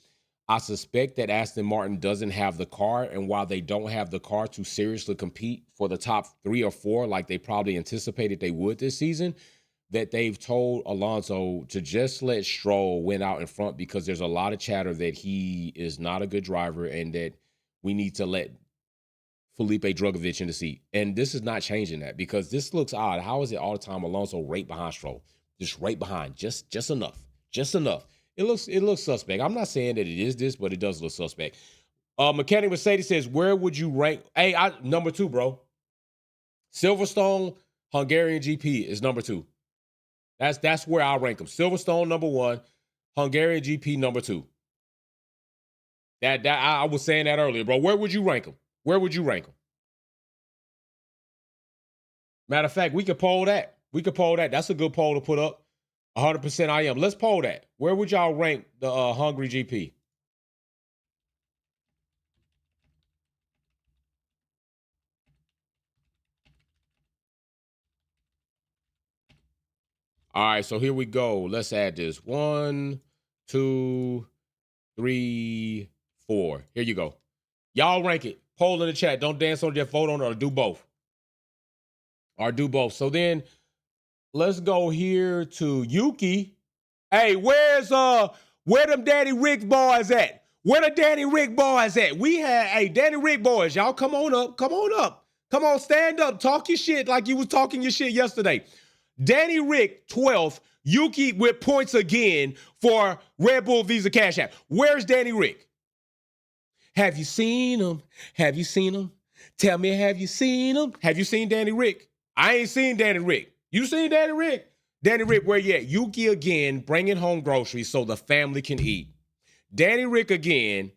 Speaker 1: I suspect that Aston Martin doesn't have the car, and while they don't have the car to seriously compete for the top 3 or 4 like they probably anticipated they would this season, that they've told Alonso to just let Stroll win out in front because there's a lot of chatter that he is not a good driver and that we need to let Felipe Drugovich in the seat. And this is not changing that because this looks odd. How is it all the time Alonso right behind Stroll? Just right behind, just enough, just enough. It looks suspect. I'm not saying that it is this, but it does look suspect. Mechanic Mercedes says, where would you rank? Hey, number 2, bro. Silverstone, Hungarian GP is number 2. That's where I rank them. Silverstone, number 1. Hungarian GP, number 2. That I was saying that earlier, bro. Where would you rank them? Where would you rank them? Matter of fact, we could poll that. That's a good poll to put up. 100% I am. Let's poll that. Where would y'all rank the Hungary GP? All right, so here we go. Let's add this. 1, 2, 3, 4. Here you go. Y'all rank it. Poll in the chat. Don't dance on it, just vote on it or do both. So then let's go here to Yuki. Hey, where them Danny Rick boys at? Where the Danny Rick boys at? We had, Danny Rick boys, y'all come on up. Come on, stand up. Talk your shit like you was talking your shit yesterday. Danny Rick, 12th. Yuki with points again for Red Bull Visa Cash App. Where's Danny Rick? Have you seen him? Tell me, have you seen him? Have you seen Danny Rick? I ain't seen Danny Rick. You seen Danny Rick? Danny Rick, where you at? Yuki again, bringing home groceries so the family can eat. Danny Rick again,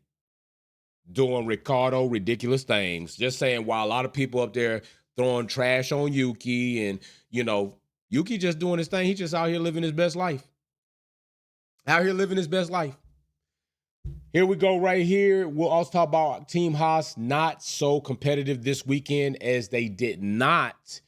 Speaker 1: doing Ricardo ridiculous things. Just saying, while a lot of people up there throwing trash on Yuki and, Yuki just doing his thing. He just out here living his best life. Here we go right here. We'll also talk about Team Haas not so competitive this weekend as they did not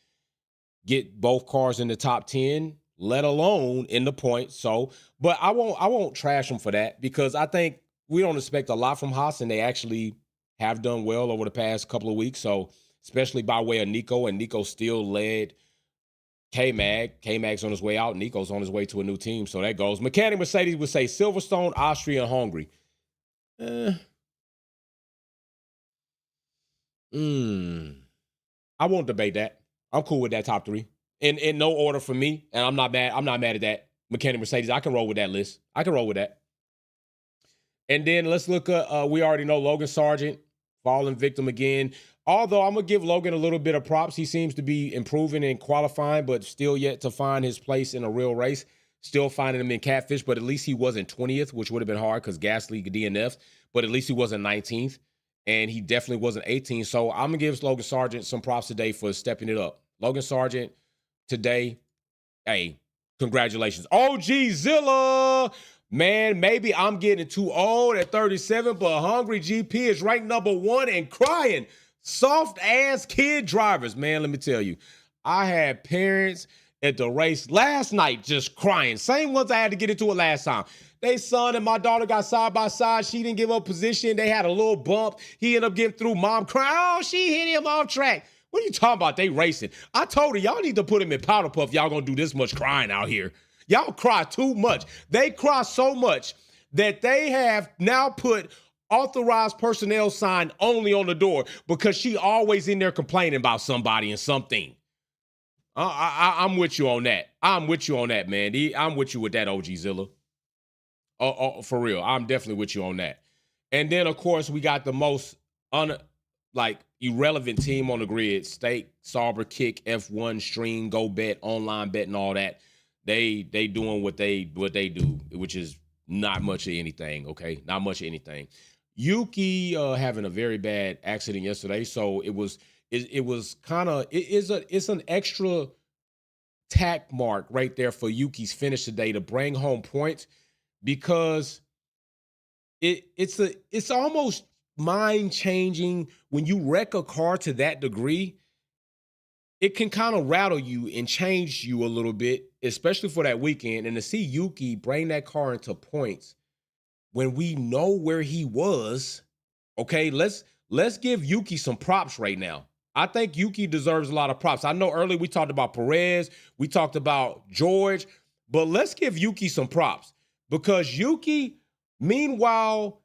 Speaker 1: get both cars in the top 10, let alone in the points. So, but I won't trash them for that because I think we don't expect a lot from Haas, and they actually have done well over the past couple of weeks. So, especially by way of Nico, and Nico still led K-Mag. K-Mag's on his way out. Nico's on his way to a new team. So that goes. Mechanic Mercedes would say Silverstone, Austria, and Hungary. I won't debate that. I'm cool with that top 3. In no order for me, and I'm not mad at that. Mechanic Mercedes, I can roll with that list. I can roll with that. And then let's look at, we already know Logan Sargent, falling victim again. Although I'm going to give Logan a little bit of props. He seems to be improving in qualifying, but still yet to find his place in a real race. Still finding him in catfish, but at least he wasn't 20th, which would have been hard because Gasly DNF'd, but at least he wasn't 19th, and he definitely wasn't 18th. So I'm going to give Logan Sargent some props today for stepping it up. Logan Sargent today, hey, congratulations. OG Zilla! Man, maybe I'm getting too old at 37, but Hungry GP is ranked number 1 and crying. Soft-ass kid drivers. Man, let me tell you, I had parents at the race last night just crying. Same ones I had to get into it last time. They son and my daughter got side by side. She didn't give up position. They had a little bump. He ended up getting through. Mom crying, oh, she hit him off track. What are you talking about? They racing. I told her, y'all need to put him in powder puff. Y'all gonna do this much crying out here. Y'all cry too much. They cry so much that they have now put authorized personnel sign only on the door because she always in there complaining about somebody and something. I'm with you on that. I'm with you on that, man. I'm with you with that, OG Zilla. For real. I'm definitely with you on that. And then, of course, we got the most irrelevant team on the grid. Stake, Sauber, Kick, F1, Stream, Go Bet, online bet, and all that. They doing what they do, which is not much of anything, okay? Not much of anything. Yuki having a very bad accident yesterday, so it's an extra tack mark right there for Yuki's finish today to bring home points, because it's almost mind changing when you wreck a car to that degree. It can kind of rattle you and change you a little bit, especially for that weekend. And to see Yuki bring that car into points when we know where he was, okay, let's give Yuki some props right now. I think Yuki deserves a lot of props. I know earlier we talked about Perez, we talked about George, but let's give Yuki some props, because Yuki, meanwhile,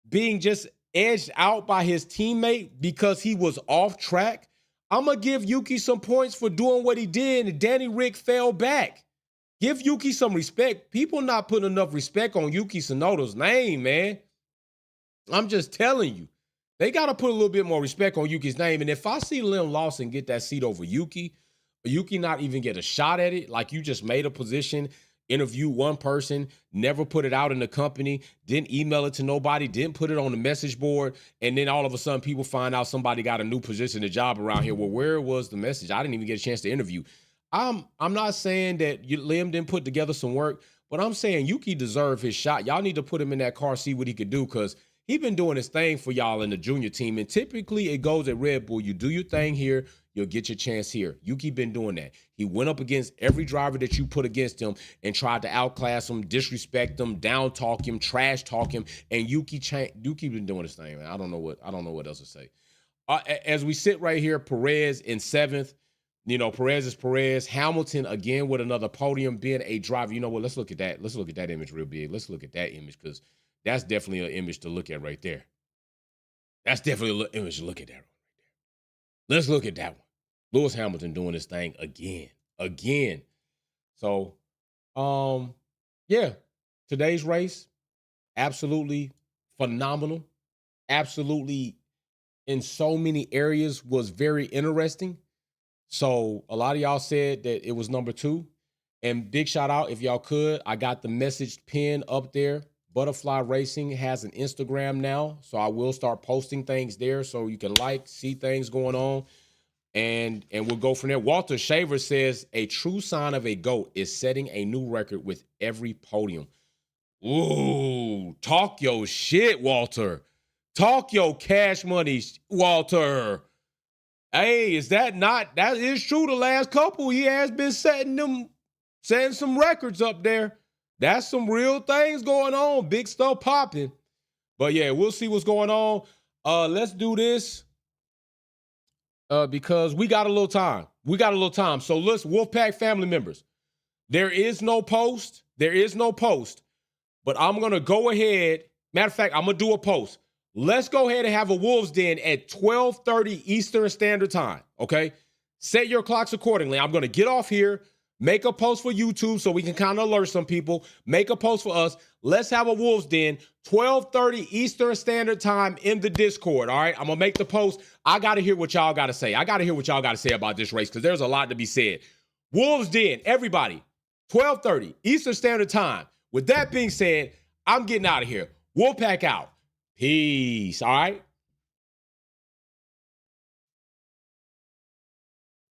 Speaker 1: being just edged out by his teammate because he was off track, I'm going to give Yuki some points for doing what he did, and Danny Rick fell back. Give Yuki some respect. People not putting enough respect on Yuki Tsunoda's name, man. I'm just telling you. They got to put a little bit more respect on Yuki's name. And if I see Liam Lawson get that seat over Yuki not even get a shot at it, like you just made a position, interview one person, never put it out in the company, didn't email it to nobody, didn't put it on the message board, and then all of a sudden people find out somebody got a new position, a job around here. Well, where was the message? I didn't even get a chance to interview. I'm not saying that Liam didn't put together some work, but I'm saying Yuki deserved his shot. Y'all need to put him in that car, see what he could do, because he's been doing his thing for y'all in the junior team, and typically it goes at Red Bull. You do your thing here, you'll get your chance here. Yuki been doing that. He went up against every driver that you put against him and tried to outclass him, disrespect him, down talk him, trash talk him, and Yuki been doing his thing, man. I don't know what else to say. As we sit right here, Perez in 7th. Perez is Perez. Hamilton again with another podium, being a driver. You know what? Let's look at that. Let's look at that image real big. Let's look at that image, because that's definitely an image to look at right there. That's definitely an image to look at that right there. Let's look at that one. Lewis Hamilton doing his thing again. So, yeah, today's race, absolutely phenomenal. Absolutely, in so many areas, was very interesting. So a lot of y'all said that it was number 2. And big shout out, if y'all could, I got the message pin up there. Butterfly Racing has an Instagram now, so I will start posting things there so you can see things going on, and we'll go from there. Walter Shaver says, a true sign of a GOAT is setting a new record with every podium. Ooh, talk your shit, Walter. Talk your cash money, Walter. Hey, that is true. The last couple, he has been setting some records up there. That's some real things going on. Big stuff popping. But yeah, we'll see what's going on. Let's do this because we got a little time. So let's, Wolfpack family members, there is no post, but I'm going to go ahead. Matter of fact, I'm going to do a post. Let's go ahead and have a Wolves Den at 12:30 Eastern Standard Time, okay? Set your clocks accordingly. I'm going to get off here, make a post for YouTube so we can kind of alert some people, make a post for us. Let's have a Wolves Den, 12:30 Eastern Standard Time in the Discord, all right? I'm going to make the post. I got to hear what y'all got to say. About this race, because there's a lot to be said. Wolves Den, everybody, 12:30 Eastern Standard Time. With that being said, I'm getting out of here. Wolfpack out. Peace, all right?